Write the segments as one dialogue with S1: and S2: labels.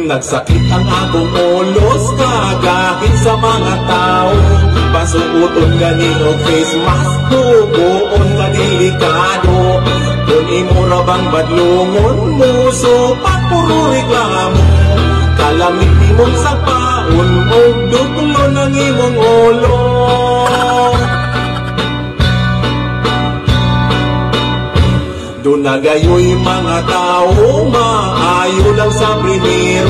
S1: Nagsakit ang akong ulos kagahin sa mga tao. Pasuoton gani og face mask, tubuon nga delikado. Kung imo ra bang badlungon mo, so pagpuro reklamo. Kalamit nimong sapaon o dutlo ng imong ulo. Doon nagayoy mga tao, maayo lang sa primero.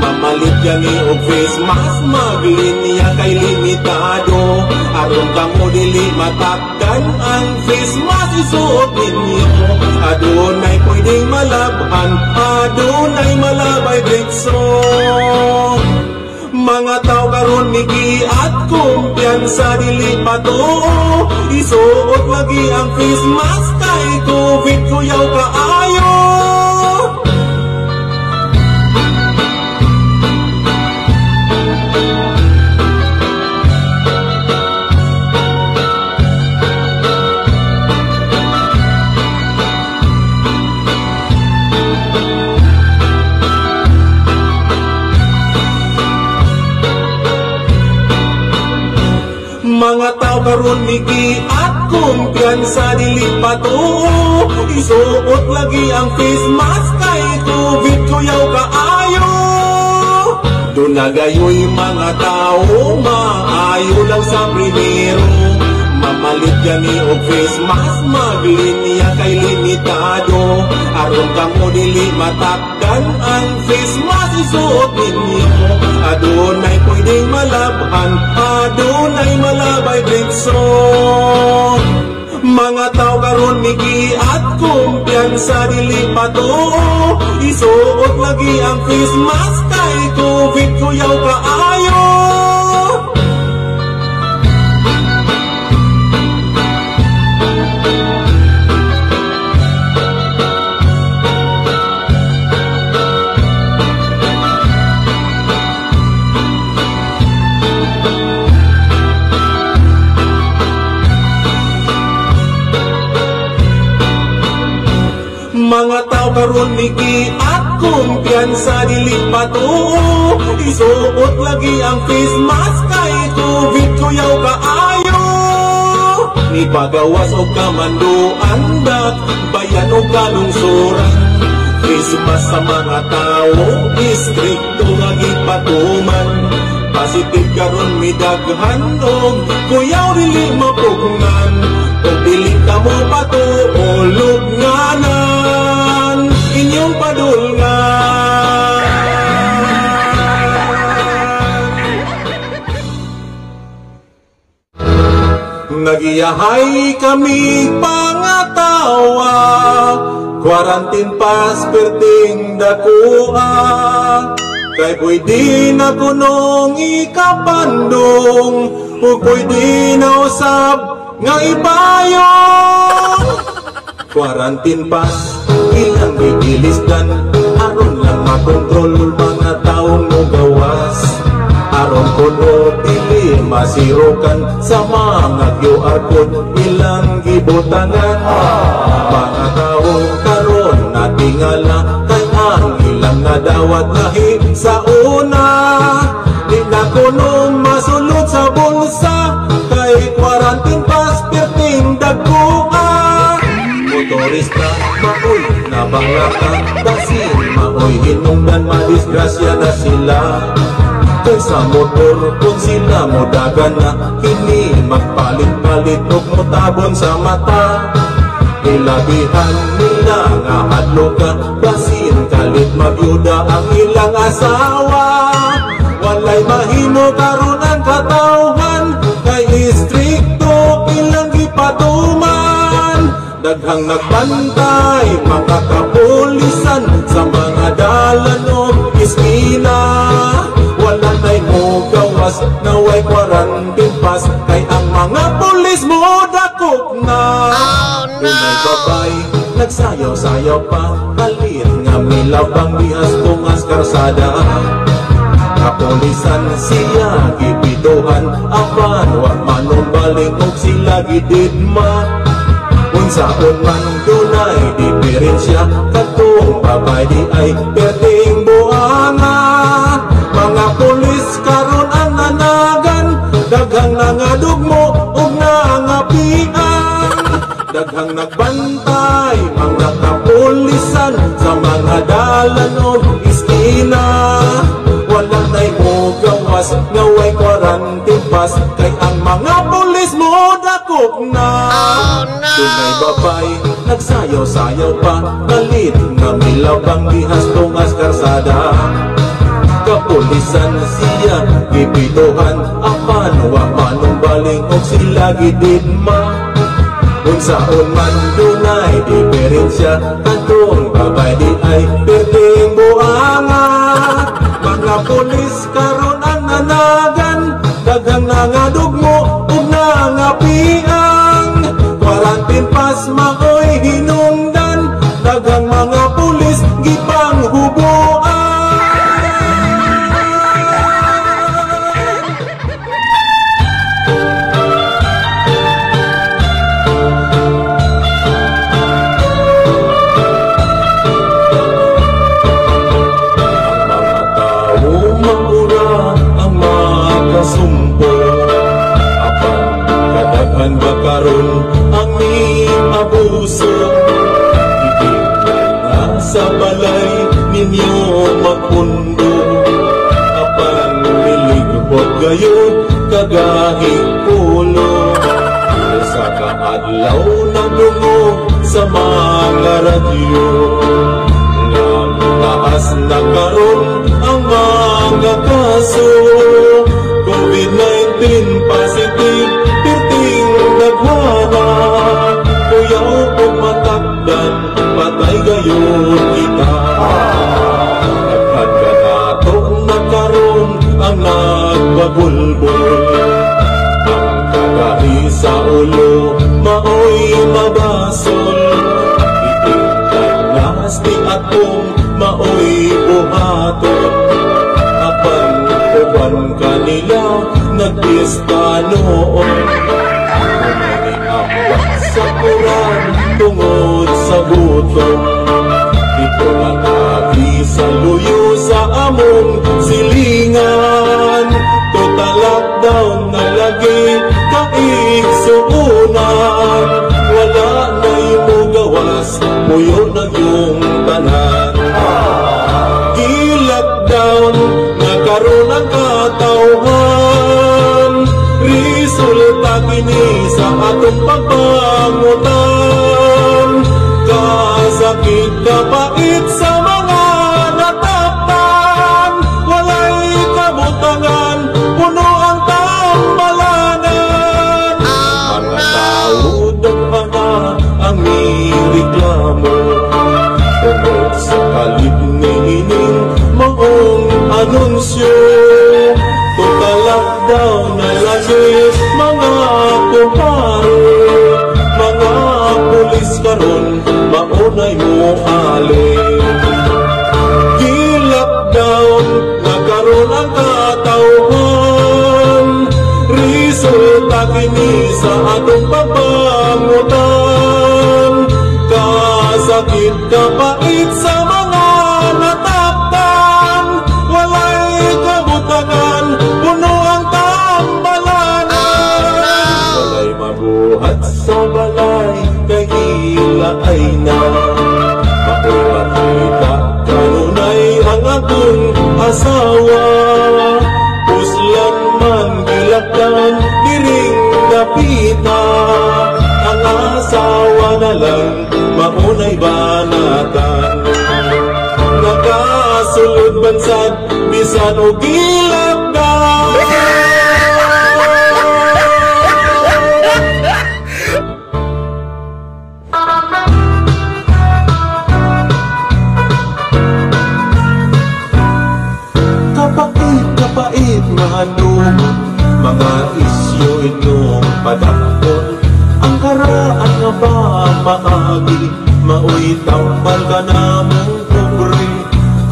S1: Mamalit gani og face mask, maglinya kay limitado. Aron ka mo dili matakdan, ang face mask isuot ninyo. Adunay pwedeng malabhan, adunay malabay dikso. Mga tao karon migiat, kumpiyansa dili patuo. Isuot lagi ang face mask, kay COVID kuyaw kaayo. Mga tao karon migiat, kumpiyansa dili patuo. Isuot lagi ang face mask, kay COVID kuyaw kaayo. Doon nagayoy mga tao, maayo lang sa primero. Mamalit gani og face mask, maglinya kay limitado. Aron ka mo dili matakdan, ang face mask isuot ninyo. Adunay pwedeng malabhan, adunay malabay dikso. Mga tao karon migiat, kumpiyansa dili patuo. Isuot lagi ang face mask, kay COVID kuyaw kaayo. Mga tao karon migiat, kumpiyansa dili patuo. Isuot lagi ang face mask, kay COVID kuyaw kaayo. Ni pagawas o kamanduan, dak bayan o kalungsuran. Face mask sa mga tao, istrikto nga gipatuman. Positive karon midaghan og kuyaw dili mapugnan. O dili ka mo patuolog nganan inyong padulngan. Nagiyahay kami pangatawa, quarantine pass perting dakua. Kay pwede na kunong ikapandong, o pwede na usab nga ipayong. Quarantine pass, ilang gigilisdan, aron lang makontrol mga taong mugawas. Aron kuno dili masirokan, sa mga QR code ilang gibutangan. Mga taong karon natingala, kay ang ilang nadawat lahi sa una. Di na kuno masulod sa bulsa, kay quarantine pass perting dagkua. Motorista, maoy nabanglaka, basin maoy hinungdan, madisgrasya na sila. Kay sa motor kung sila mo dagan na, kini magpalit-palit og mutabon sa mata. Ilabihan nila nga hadlo ka, basin kalit magyuda ang ilang asawa. Walay mahimo karon ang katawhan, kay istrikto ilang gipatuman. Daghang nagbantay mga kapulisan sa mga dalan o iskina. Wala na'y mo gawas na way quarantine pass, kay ang mga pulis mo dakop na. Dunay babay nagsayaw-sayaw pa, kalit nga milabang bihas tungas karsada. Kapulisan siya gibiduhan, apan wa manumbaling og sila gididma. Unsaon man dunay diferensya, katong babay di ay perting buangan. Daghang nagbantay, mga kapulisan sa mga dalan o iskina. Wala na'y mo gawas, ngaway quarantine pass, kay ang mga pulis mo dakop na. Tunay babay, nagsayaw-sayaw pa, kalit nga milabang gihas-tungas karsada. Kapulisan siya, gipituhan, apan wa manong baling o sila gididma. Unsaon man dunay diferensya, katong babay di ay perting buanga. Mga pulis karon ang nanagan, daghang nangadugmo ug nangapiang. Quarantine pass maoy hinungdan, daghang mga pulis gipanghubuan. Apan bakaron ang abuso, ibig sa balay ninyo magpundo. Apan miligbot gayon kagahing pulo, sa kaadlaw na dungog sa mga radyo. Taas na karon ang mga kaso, COVID-19 positive, pirting nagwana. Kuyaw o matakdan, patay gayon kita. Nagkaganato na karon ang nagbabulbul, ang kagahi sa ulo maoy mabasol. Itingnan nasty atong maoy buhaton. Apan uban kanila nagpista noon, umiambak sa kuran tungod sa gutom. Ito na nabi sa luyo sa among silingan, total lockdown na lagi kaigsuunan. Wala na'y mo gawas, puyo na yung tanan. Lockdown, nagkaroon ng katauhan, resulta kini sa atong pagpangutan. Kasakit kapait sa mga nataktan, walay kabutangan, puno ang tambalanan. Mga tao mga ang nireklamo, tungkol sa kalipnining maong anunsyo. Total lockdown na lagi mga kumpare, mga pulis karon maunay mo alin. Gi-lockdown nagkaroon ang katauhan, resulta kini sa atong pagpangutan. Kasakit kapait sa mga nataktan, walay kabutangan, puno ang tambalanan. Walay mabuhat sa balay, kay ila ay na. Makumakita kanunay ang akong asawa, puslan man gilakdan, diring napita. Ang asawa na lang maunay banatan, nakasulod bansad bisan o gilakdan. Kapait nga anong mga isyo inyong padakon. Ang karaan nga ba maagi, maoy tambal ka na mong pobre.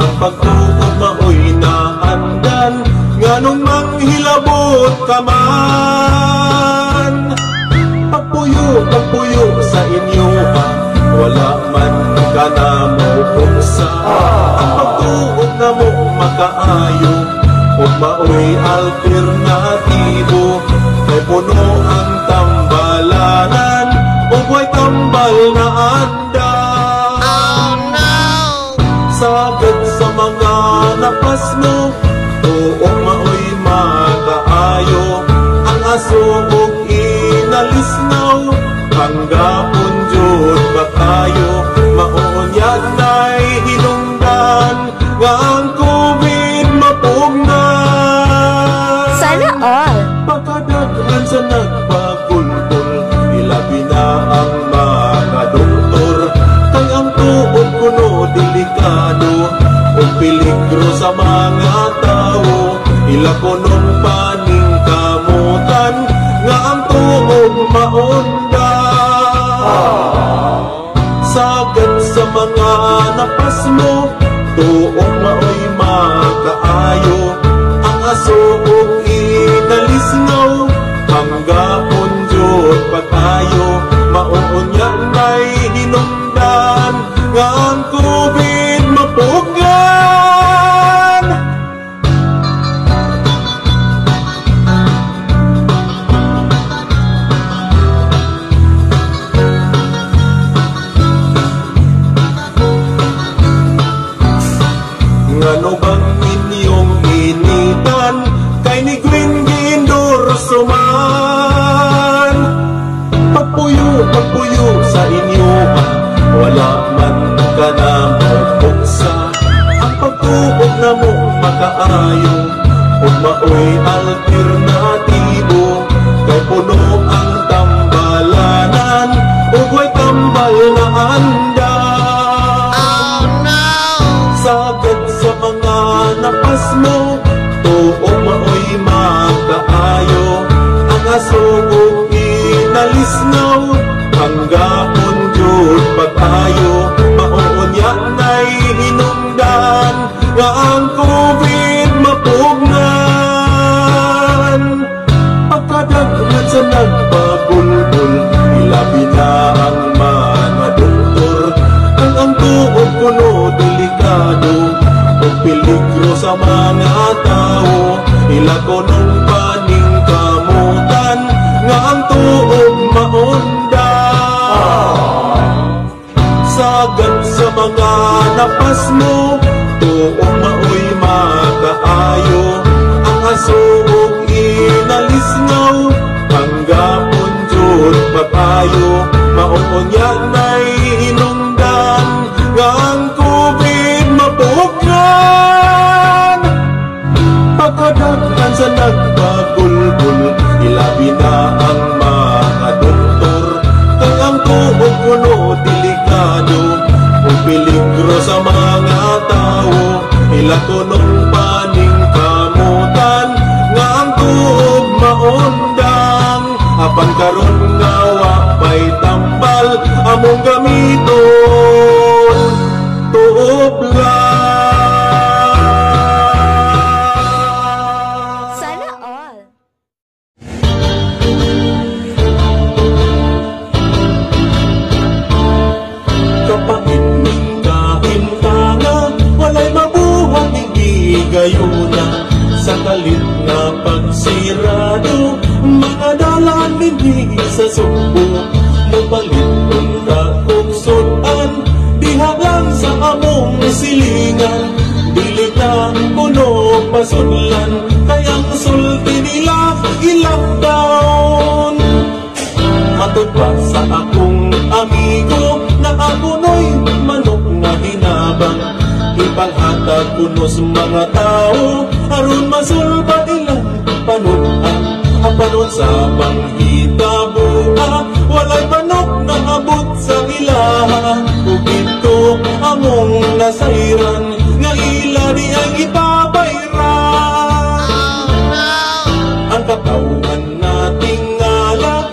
S1: Ang pagtuod maoy naandan, nganong manghilabot ka man. Pagpuyo sa inyo ha, wala man ka na mo pungsa. Ang pagtuod na mo makaayo, ug maoy alternatibo, kay puno ang tambalanan, ug way tambalanan. tambal na anda.
S2: Oh no!
S1: Sagad sa mga napas mo, tuong maoy makaayo. Ang aso ug inalisnaw, hanggapon jud ba kayo? Maunyan na'y hinungdan, nga ang COVID mapugnan.
S2: Sana all!
S1: Pagkadaghan sa nagpagulgol, ilabi na ang mga doktor. Kay ang tuod kuno delikado, o peligro sa mga tao. Ila kunong paning kamutan, nga ang tuod maunda. Sagad sa mga napas mo, tuong maoy makaayo. Ang aso ug inalisnaw, hanggapon jud pa tayo. Mauunya na'y hinungdan, nga ang COVID mapugnan. Ngano bang inyong initan, kay ni Gwen Gindorso man? Pagpuyo sa inyo, wala man ka na mapuksa. Ang pagtuog na mo makaayo, ug maoy alternatibo. Kay puno ang tambalanan, ug way tambal na anda.
S2: Oh no!
S1: Sagad sa mga napas mo, tuong maoy makaayo. Ang aso ug inalisnaw, hanggapon jud pa tayo. Mauunya na'y hinungdan, nga ang COVID mapugnan. Pagkadaghan sa nagpagulgol, ilabi na ang mga doktor. Kung ang tuog kuno delikado, o peligro sa mga tao. Ila kunong paning kamutan, nga ang tuog maunda. Sagad sa mga napas mo, tuong maoy makaayo. Ang aso ug inalisnaw, hanggapon jud pa tayo. Mauunya na'y hinungdan, nga ang COVID mapugnan. Pagkadaghan sa nagpagulgol, ilabi na ang mga doktor. Kay ang tuog kuno delikado, o peligro sa mga tao. Ila kunong paning kamutan, nga ang tuog maundang. Apan karon nga wa pay tambal, among gamiton tuop lang.
S2: Sana all!
S1: Kapangit ng kahintana, walay mabuhat hindi gayuna. Sa kalit na pagsirado, mga dalan hindi sa sumbo. Mabalit ang kakuksutan, diha lang sa among silingan. Dili na puno pasunlan, kayang sulti nila i-lockdown. Matod pa sa akong amigo, na ako'y manok nga hinabang. Ipanghatag kuno sa mga tao, aron masulba ilang panunan. Ang panon sa panghitabo, walay manok na abot sa ilaha. Ug ito among nasairan, nga ila di ang ipabayran. Ang katawan nating ngala,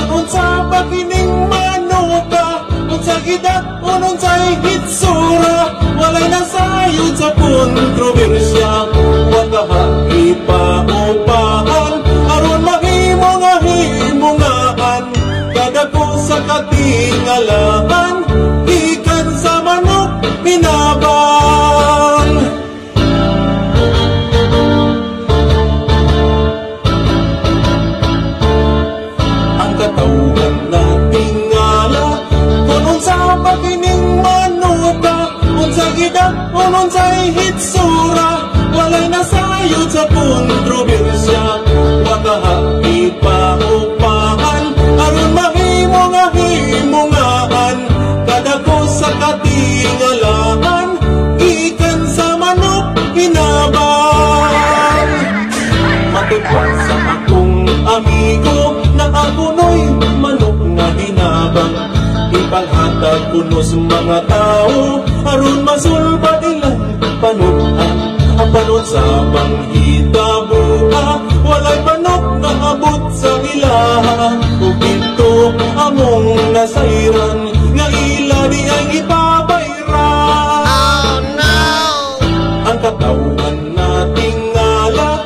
S1: kung sa pakining manuka, kung sa gidat, kung sa hitsura, walay nasayod sa kontrobersya. Wagaha ipaupahan, aron mahimo nga himungaan. Kadako sa katingalahan, ikan sa manok pinabang. Ang katawan nating ngala, nasayod sa kontrobersya, wakahapi pa upahan, aron mahimo nga himungaan, kadako sa katingalahan, gikan sa manok hinabang. Matupad sa akong amigo, na ako'y manok nga hinabang, ipanghatag kuno sa mga tao, aron masulba ilang panutan. Ang panot sa panghitabuha, walay panok na abot sa ilaha, ug dito among nasayran, nga ila di ay ipabayran.
S2: Oh no!
S1: Ang katawan nating ngala,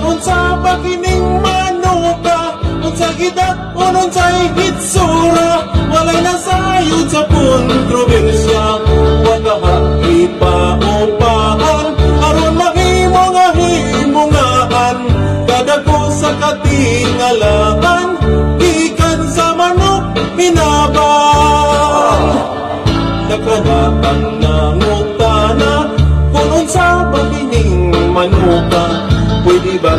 S1: kung sa pakining manuka, kung sa gidat, kung sa hitsura, walay nasayod sa kontrobersya, wakahapi pa upahan, aron mahimo nga himungaan, kadako sa katingalahan, gikan sa manok minabang. Nagkanatang nangutana, kung unsa pakining manuka, pwede ba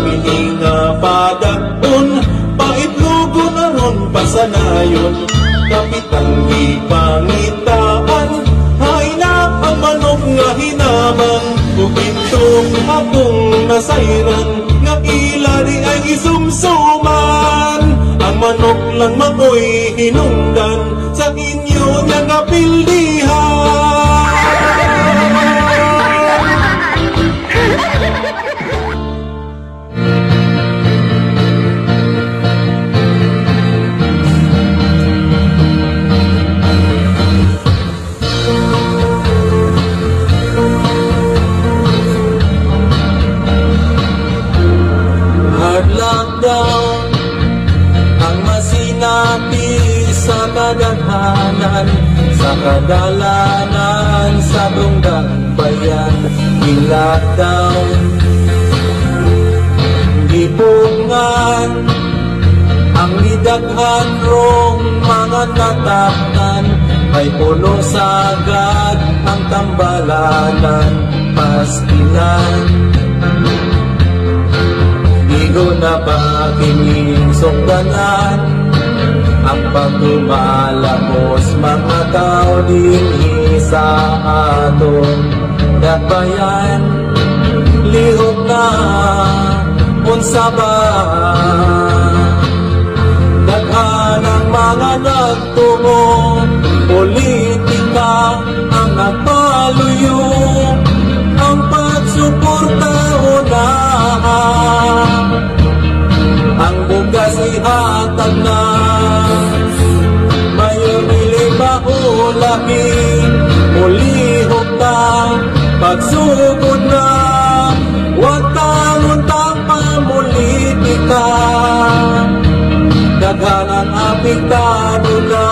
S1: nga padagpon, paitlugon aron pasanayon, kapitang ipangitaan, hay na ang manok nga hinabang, ug ito akong nasayran, nga ila di ay isumsuman. Ang manok lang mako'y hinungdan, sa inyo niya kapildihan. Lockdown ang masinapi sa kadaghanan, sa kadalanan, sa tunggang bayan. I-lockdown, gipungan ang idaghan rong mga nataktan, may puno sagad ang tambalanan, pastilan. Igo na ba kining sukdanan, ang pagtumalapos mga tao din sa atong dakbayan. Lihok na unsa ba, daghan ang mga nagtungo, politika ang nagpaluyo, ang pagsuporta unahan. Ang bugas ihatag na, mayon iliba ulaki, ulihok na, pagsugod na, wag tanguntang pamulitika, daghan ang apektado na.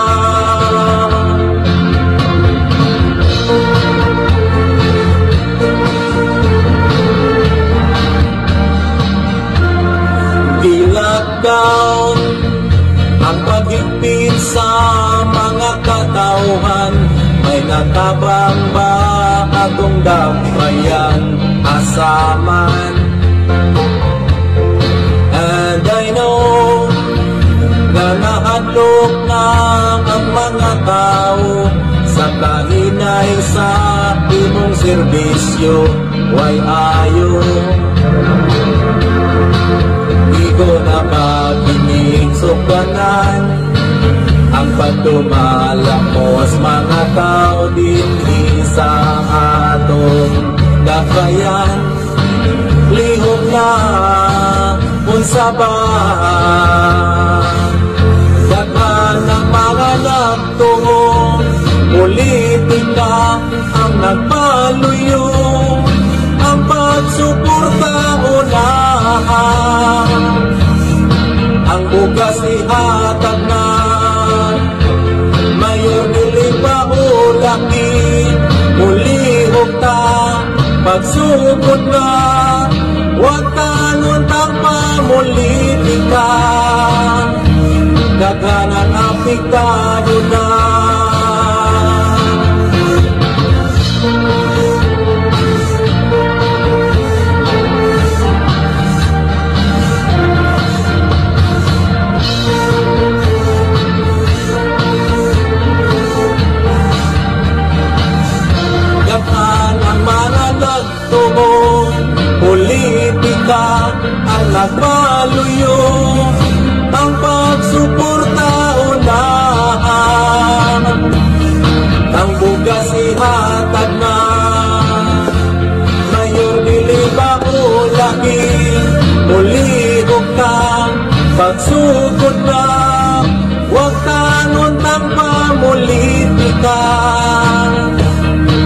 S1: I-lockdown ang paghigpit sa mga katauhan, may natabang ba atong dakbayan asaman? And I know na nahadlok na ang mga tao sa kahinay sa imong serbisyo, why ayo? Igo na makinig sukdanan, ang pagtumalapos mga tao din sa atong dakbayan. Lihok na unsa ba, daghan ang mga nagtungo, politika ang nagpaluyo, ang pagsuporta unahan. Ang bugas ihatag na, mayon dili pa ulaki, ulihok ta, pagsugod na, wag tanuntang pamulitika, daghan ang apektado na. ang nagpaluyo, ang pagsuporta unahan, ang bugas ihatag na, mayor dili ba ulagi, ulihog ka, pagsugod na, huwag tangon-tang pamulitika,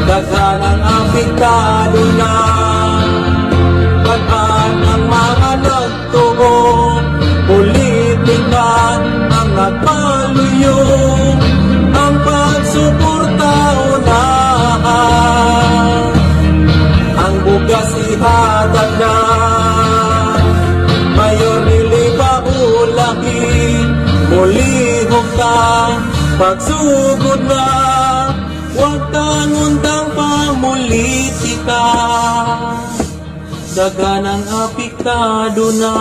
S1: daghanang apektado na, bataan ang mga nagtuo, politika ang nagpaluyo, ang pagsuporta unahan, ang bugas ihatag na, mayor dili ba ulagi, mulihog ka, pagsugod na, huwag tangon-tang pamulitika, daghanang apektado na.